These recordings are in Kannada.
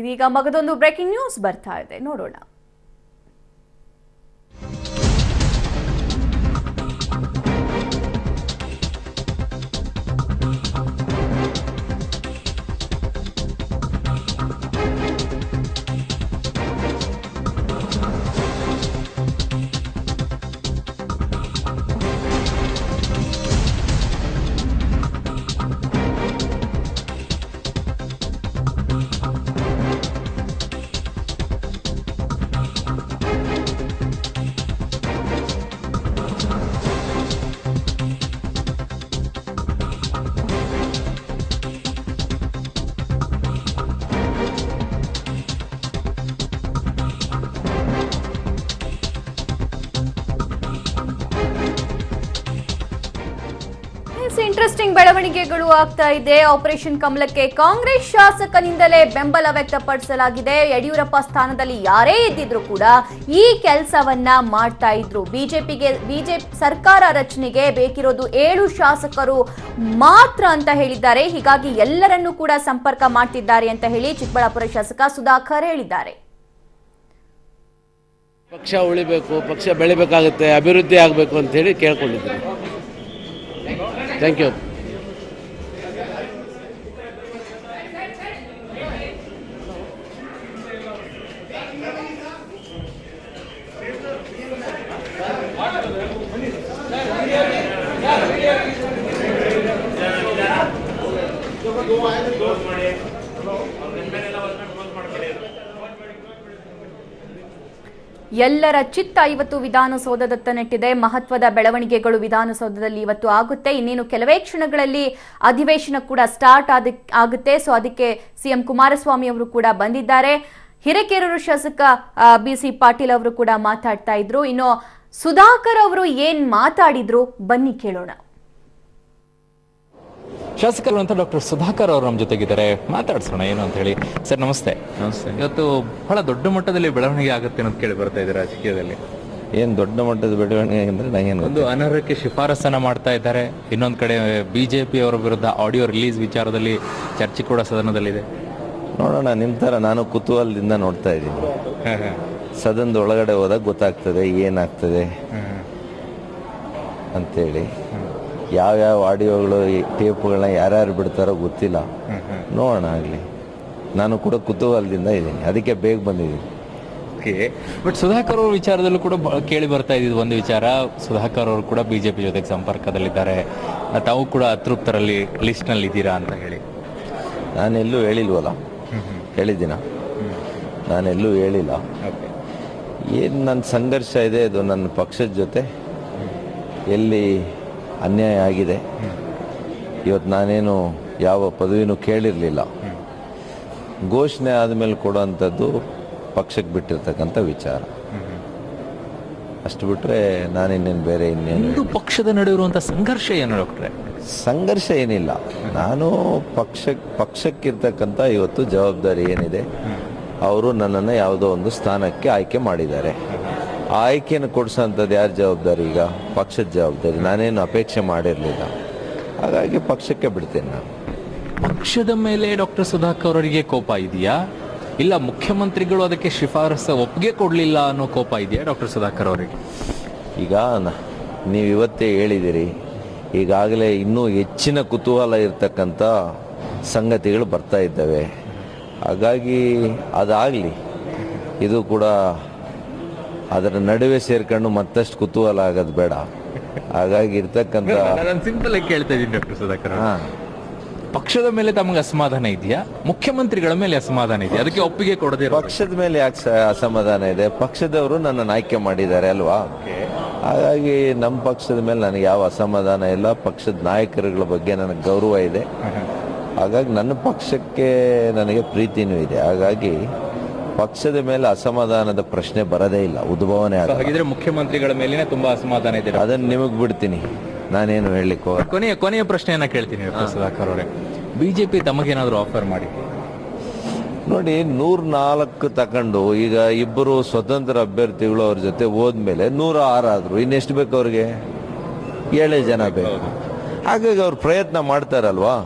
ಇದೀಗ ಮಗದೊಂದು ಬ್ರೇಕಿಂಗ್ ನ್ಯೂಸ್ ಬರ್ತಾ ಇದೆ, ನೋಡೋಣ. ಇಂಟ್ರೆಸ್ಟಿಂಗ್ ಬೆಳವಣಿಗೆಗಳು ಆಗ್ತಾ ಇದೆ. ಆಪರೇಷನ್ ಕಮಲಕ್ಕೆ ಕಾಂಗ್ರೆಸ್ ಶಾಸಕನಿಂದಲೇ ಬೆಂಬಲ ವ್ಯಕ್ತಪಡಿಸಲಾಗಿದೆ. ಯಡಿಯೂರಪ್ಪ ಸ್ಥಾನದಲ್ಲಿ ಯಾರೇ ಇದ್ದಿದ್ರು ಕೂಡ ಈ ಕೆಲಸವನ್ನ ಮಾಡ್ತಾ ಇದ್ರು. ಬಿಜೆಪಿ ಸರ್ಕಾರ ರಚನೆಗೆ ಬೇಕಿರೋದು 7 ಶಾಸಕರು ಮಾತ್ರ ಅಂತ ಹೇಳಿದ್ದಾರೆ. ಹೀಗಾಗಿ ಎಲ್ಲರನ್ನೂ ಕೂಡ ಸಂಪರ್ಕ ಮಾಡ್ತಿದ್ದಾರೆ ಅಂತ ಹೇಳಿ ಚಿಕ್ಕಬಳ್ಳಾಪುರ ಶಾಸಕ ಸುಧಾಕರ್ ಹೇಳಿದ್ದಾರೆ. ಪಕ್ಷ ಉಳಿಬೇಕು, ಪಕ್ಷ ಬೆಳಿಬೇಕಾಗುತ್ತೆ, ಅಭಿವೃದ್ಧಿ ಆಗಬೇಕು ಅಂತ ಹೇಳಿ ಕೇಳ್ಕೊಂಡಿದ್ದೀನಿ. Thank you. ಎಲ್ಲರ ಚಿತ್ತ ಇವತ್ತು ವಿಧಾನಸೌಧದತ್ತ ನೆಟ್ಟಿದೆ. ಮಹತ್ವದ ಬೆಳವಣಿಗೆಗಳು ವಿಧಾನಸೌಧದಲ್ಲಿ ಇವತ್ತು ಆಗುತ್ತೆ. ಇನ್ನೇನು ಕೆಲವೇ ಕ್ಷಣಗಳಲ್ಲಿ ಅಧಿವೇಶನ ಕೂಡ ಸ್ಟಾರ್ಟ್ ಆಗುತ್ತೆ. ಸೊ ಅದಕ್ಕೆ ಸಿಎಂ ಕುಮಾರಸ್ವಾಮಿ ಅವರು ಕೂಡ ಬಂದಿದ್ದಾರೆ. ಹಿರೇಕೆರೂರು ಶಾಸಕ ಬಿಸಿ ಪಾಟೀಲ್ ಅವರು ಕೂಡ ಮಾತಾಡ್ತಾ ಇದ್ರು. ಇನ್ನು ಸುಧಾಕರ್ ಅವರು ಏನ್ ಮಾತಾಡಿದ್ರು ಬನ್ನಿ ಕೇಳೋಣ. ಶಾಸಕರು ಅಂತ ಡಾಕ್ಟರ್ ಸುಧಾಕರ್ ಅವರು ನಮ್ಮ ಜೊತೆಗಿದ್ದಾರೆ, ಮಾತಾಡ್ಸೋಣ ಏನು ಅಂತ ಹೇಳಿ. ಸರ್ ನಮಸ್ತೆ. ನಮಸ್ತೆ. ಇವತ್ತು ಬಹಳ ದೊಡ್ಡ ಮಟ್ಟದಲ್ಲಿ ಬೆಳವಣಿಗೆ ಆಗುತ್ತೆ ಅಂತ ಕೇಳಿ ಬರ್ತಾ ಇದೆ ರಾಜಕೀಯದಲ್ಲಿ. ಏನು ದೊಡ್ಡ ಮಟ್ಟದ ಬೆಳವಣಿಗೆ ಅಂದ್ರೆ ನಂಗೇನು ಒಂದು ಅನರ್ಹಕ್ಕೆ ಶಿಫಾರಸನ್ನ ಮಾಡ್ತಾ ಇದ್ದಾರೆ. ಇನ್ನೊಂದು ಕಡೆ ಬಿಜೆಪಿ ಅವರ ವಿರುದ್ಧ ಆಡಿಯೋ ರಿಲೀಸ್ ವಿಚಾರದಲ್ಲಿ ಚರ್ಚೆ ಕೂಡ ಸದನದಲ್ಲಿದೆ. ನೋಡೋಣ, ನಿಮ್ಮ ಥರ ನಾನು ಕುತೂಹಲದಿಂದ ನೋಡ್ತಾ ಇದ್ದೀನಿ. ಸದನದ ಒಳಗಡೆ ಹೋದಾಗ ಗೊತ್ತಾಗ್ತದೆ ಏನಾಗ್ತದೆ ಅಂತೇಳಿ. ಯಾವ್ಯಾವ ಆಡಿಯೋಗಳು ಟೇಪ್ಗಳನ್ನ ಯಾರ್ಯಾರು ಬಿಡ್ತಾರೋ ಗೊತ್ತಿಲ್ಲ, ನೋಡೋಣ ಆಗಲಿ. ನಾನು ಕೂಡ ಕುತೂಹಲದಿಂದ ಇದ್ದೀನಿ, ಅದಕ್ಕೆ ಬೇಗ ಬಂದಿದ್ದೀನಿ. ಓಕೆ, ಬಟ್ ಸುಧಾಕರ್ ಅವ್ರ ವಿಚಾರದಲ್ಲೂ ಕೂಡ ಕೇಳಿ ಬರ್ತಾ ಇದ್ದಿದ್ದು ಒಂದು ವಿಚಾರ, ಸುಧಾಕರ್ ಅವರು ಕೂಡ ಬಿಜೆಪಿ ಜೊತೆಗೆ ಸಂಪರ್ಕದಲ್ಲಿದ್ದಾರೆ, ತಾವು ಕೂಡ ಅತೃಪ್ತರಲ್ಲಿ ಲಿಸ್ಟ್ನಲ್ಲಿ ಇದ್ದೀರಾ ಅಂತ ಹೇಳಿ. ನಾನೆಲ್ಲೂ ಹೇಳಿಲ್ವಲ್ಲ, ಹೇಳಿದ್ದೀನ? ನಾನೆಲ್ಲೂ ಹೇಳಿಲ್ಲ. ಏನು ನನ್ನ ಸಂಘರ್ಷ ಇದೆ ಅದು ನನ್ನ ಪಕ್ಷದ ಜೊತೆ. ಎಲ್ಲಿ ಅನ್ಯಾಯ ಆಗಿದೆ, ಇವತ್ತು ನಾನೇನು ಯಾವ ಪದವಿನೂ ಕೇಳಿರಲಿಲ್ಲ. ಘೋಷಣೆ ಆದಮೇಲೆ ಕೊಡೋವಂಥದ್ದು ಪಕ್ಷಕ್ಕೆ ಬಿಟ್ಟಿರ್ತಕ್ಕಂಥ ವಿಚಾರ. ಅಷ್ಟು ಬಿಟ್ಟರೆ ನಾನಿನ್ನೇನು ಬೇರೆ ಇನ್ನೇನು. ಪಕ್ಷದ ನಡುವೆ ಇರುವಂಥ ಸಂಘರ್ಷ ಏನು ಡಾಕ್ಟ್ರೆ? ಸಂಘರ್ಷ ಏನಿಲ್ಲ. ನಾನು ಪಕ್ಷಕ್ಕಿರ್ತಕ್ಕಂಥ ಇವತ್ತು ಜವಾಬ್ದಾರಿ ಏನಿದೆ, ಅವರು ನನ್ನನ್ನು ಯಾವುದೋ ಒಂದು ಸ್ಥಾನಕ್ಕೆ ಆಯ್ಕೆ ಮಾಡಿದ್ದಾರೆ. ಆ ಆಯ್ಕೆಯನ್ನು ಕೊಡಿಸೋಂಥದ್ದು ಯಾರ ಜವಾಬ್ದಾರಿ? ಈಗ ಪಕ್ಷದ ಜವಾಬ್ದಾರಿ. ನಾನೇನು ಅಪೇಕ್ಷೆ ಮಾಡಿರಲಿಲ್ಲ, ಹಾಗಾಗಿ ಪಕ್ಷಕ್ಕೆ ಬಿಡ್ತೇನೆ ನಾನು. ಪಕ್ಷದ ಮೇಲೆ ಡಾಕ್ಟರ್ ಸುಧಾಕರ್ ಅವರಿಗೆ ಕೋಪ ಇದೆಯಾ, ಇಲ್ಲ ಮುಖ್ಯಮಂತ್ರಿಗಳು ಅದಕ್ಕೆ ಶಿಫಾರಸು ಒಪ್ಪಿಗೆ ಕೊಡಲಿಲ್ಲ ಅನ್ನೋ ಕೋಪ ಇದೆಯಾ ಡಾಕ್ಟರ್ ಸುಧಾಕರ್ ಅವರಿಗೆ? ಈಗ ನೀವು ಇವತ್ತೇ ಹೇಳಿದಿರಿ, ಈಗಾಗಲೇ ಇನ್ನೂ ಹೆಚ್ಚಿನ ಕುತೂಹಲ ಇರತಕ್ಕಂಥ ಸಂಗತಿಗಳು ಬರ್ತಾ ಇದ್ದಾವೆ. ಹಾಗಾಗಿ ಅದಾಗಲಿ, ಇದು ಕೂಡ ಅದರ ನಡುವೆ ಸೇರ್ಕೊಂಡು ಮತ್ತಷ್ಟು ಕುತೂಹಲ ಆಗೋದು ಬೇಡ. ಹಾಗಾಗಿ ಇರ್ತಕ್ಕಂಥ ಸಿಂಪಲ್ ಆಗಿ ಕೇಳ್ತಾ ಇದ್ದೀನಿ ಡಾಕ್ಟರ್ ಸುಧಾಕರ್, ಪಕ್ಷದ ಮೇಲೆ ತಮಗೆ ಅಸಮಾಧಾನ ಇದೆಯಾ, ಮುಖ್ಯಮಂತ್ರಿಗಳ ಮೇಲೆ ಅಸಮಾಧಾನ ಇದೆಯಾ, ಅದಕ್ಕೆ ಒಪ್ಪಿಗೆ ಕೊಡದೆ? ಪಕ್ಷದ ಮೇಲೆ ಯಾಕೆ ಅಸಮಾಧಾನ ಇದೆ? ಪಕ್ಷದವರು ನನ್ನನ್ನು ಆಯ್ಕೆ ಮಾಡಿದ್ದಾರೆ ಅಲ್ವಾ. ಹಾಗಾಗಿ ನಮ್ಮ ಪಕ್ಷದ ಮೇಲೆ ನನಗೆ ಯಾವ ಅಸಮಾಧಾನ ಇಲ್ಲ. ಪಕ್ಷದ ನಾಯಕರುಗಳ ಬಗ್ಗೆ ನನಗೆ ಗೌರವ ಇದೆ. ಹಾಗಾಗಿ ನನ್ನ ಪಕ್ಷಕ್ಕೆ ನನಗೆ ಪ್ರೀತಿನೂ ಇದೆ. ಹಾಗಾಗಿ ಪಕ್ಷದ ಮೇಲೆ ಅಸಮಾಧಾನದ ಪ್ರಶ್ನೆ ಬರದೇ ಇಲ್ಲ, ಉದ್ಭವನೇ ಆಗ. ಹಾಗಿದ್ರೆ ಮುಖ್ಯಮಂತ್ರಿಗಳ ಮೇಲಿನ ತುಂಬಾ ಅಸಮಾಧಾನ ಇದೆ. ಅದನ್ನು ನಿಮಗೆ ಬಿಡ್ತೀನಿ, ನಾನೇನು ಹೇಳಲಿಕ್ಕೆ ಹೋಗ. ಕೊನೆಯ ಪ್ರಶ್ನೆಯನ್ನ ಕೇಳ್ತೀನಿ ಸುಧಾಕರ್ ಅವರೇ, ಬಿಜೆಪಿ ತಮಗೇನಾದ್ರೂ ಆಫರ್ ಮಾಡಿ? ನೋಡಿ, 104 ತಗೊಂಡು ಈಗ ಇಬ್ಬರು ಸ್ವತಂತ್ರ ಅಭ್ಯರ್ಥಿಗಳು ಅವ್ರ ಜೊತೆ ಹೋದ್ಮೇಲೆ 106 ಆದ್ರು. ಇನ್ನೆಷ್ಟು ಬೇಕು ಅವ್ರಿಗೆ? 7 ಜನ ಬೇಕು. ಹಾಗಾಗಿ ಅವ್ರು ಪ್ರಯತ್ನ ಮಾಡ್ತಾರಲ್ವಾ.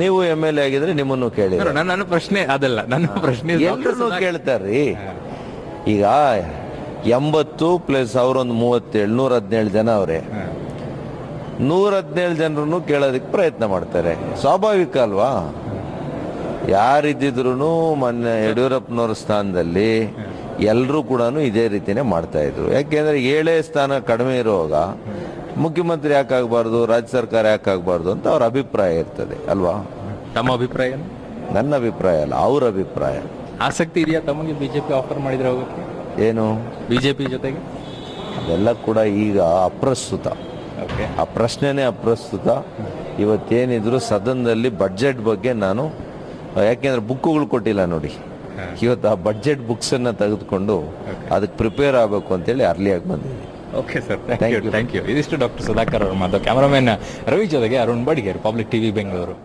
ನೀವು MLA ಆಗಿದ್ರೆ ನಿಮ್ಮನ್ನು ಕೇಳಿ. ನನ್ನ ಪ್ರಶ್ನೆ ಅದಲ್ಲ, ನನ್ನ ಪ್ರಶ್ನೆ ಎಲ್ಲರನ್ನೂ ಕೇಳ್ತಾರ್ರಿ. ಈಗ 80 ಪ್ಲಸ್ ಅವರೊಂದು 37 117 ಜನ ಅವ್ರೆ. 117 ಜನರನ್ನು ಕೇಳೋದಕ್ಕೆ ಪ್ರಯತ್ನ ಮಾಡ್ತಾರೆ, ಸ್ವಾಭಾವಿಕ ಅಲ್ವಾ? ಯಾರಿದ್ದಿದ್ರು ಮೊನ್ನೆ ಯಡಿಯೂರಪ್ಪನವ್ರ ಸ್ಥಾನದಲ್ಲಿ ಎಲ್ಲರೂ ಕೂಡ ಇದೇ ರೀತಿನೇ ಮಾಡ್ತಾ ಇದ್ರು. ಯಾಕೆಂದ್ರೆ 7 ಸ್ಥಾನ ಕಡಿಮೆ ಇರುವಾಗ ಮುಖ್ಯಮಂತ್ರಿ ಯಾಕಾಗಬಾರ್ದು, ರಾಜ್ಯ ಸರ್ಕಾರ ಯಾಕಾಗಬಾರ್ದು ಅಂತ ಅವ್ರ ಅಭಿಪ್ರಾಯ ಇರ್ತದೆ ಅಲ್ವಾ? ತಮ್ಮ ಅಭಿಪ್ರಾಯ? ನನ್ನ ಅಭಿಪ್ರಾಯ ಅಲ್ಲ, ಅವ್ರ ಅಭಿಪ್ರಾಯ. ಆಸಕ್ತಿ ಇದೆಯಾ ತಮಗೆ ಬಿಜೆಪಿ ಆಫರ್ ಮಾಡಿದ್ರೆ ಹೋಗಕ್ಕೆ? ಏನು ಬಿಜೆಪಿ ಜೊತೆಗೆ? ಅದೆಲ್ಲ ಕೂಡ ಈಗ ಅಪ್ರಸ್ತುತ. ಆ ಪ್ರಶ್ನೆನೇ ಅಪ್ರಸ್ತುತ. ಇವತ್ತೇನಿದ್ರು ಸದನದಲ್ಲಿ ಬಡ್ಜೆಟ್ ಬಗ್ಗೆ ನಾನು, ಯಾಕೆಂದ್ರೆ ಬುಕ್ಕುಗಳು ಕೊಟ್ಟಿಲ್ಲ ನೋಡಿ, ಇವತ್ತು ಆ ಬಡ್ಜೆಟ್ ಬುಕ್ಸ್ ಅನ್ನ ತೆಗೆದುಕೊಂಡು ಅದಕ್ಕೆ ಪ್ರಿಪೇರ್ ಆಗಬೇಕು ಅಂತೇಳಿ ಅರ್ಲಿಯಾಗಿ ಬಂದಿದ್ದೀನಿ. Okay sir, thank you. ಇದಿಷ್ಟು ಡಾಕ್ಟರ್ ಸುಧಾಕರ್ ಅವರು ಮಾತು. ಕ್ಯಾಮರಾಮನ್ ರವಿ ಜೊತೆಗೆ ಅರುಣ್ ಬಡಿಗೇರ್, ಪಬ್ಲಿಕ್ ಟಿವಿ ಬೆಂಗಳೂರು.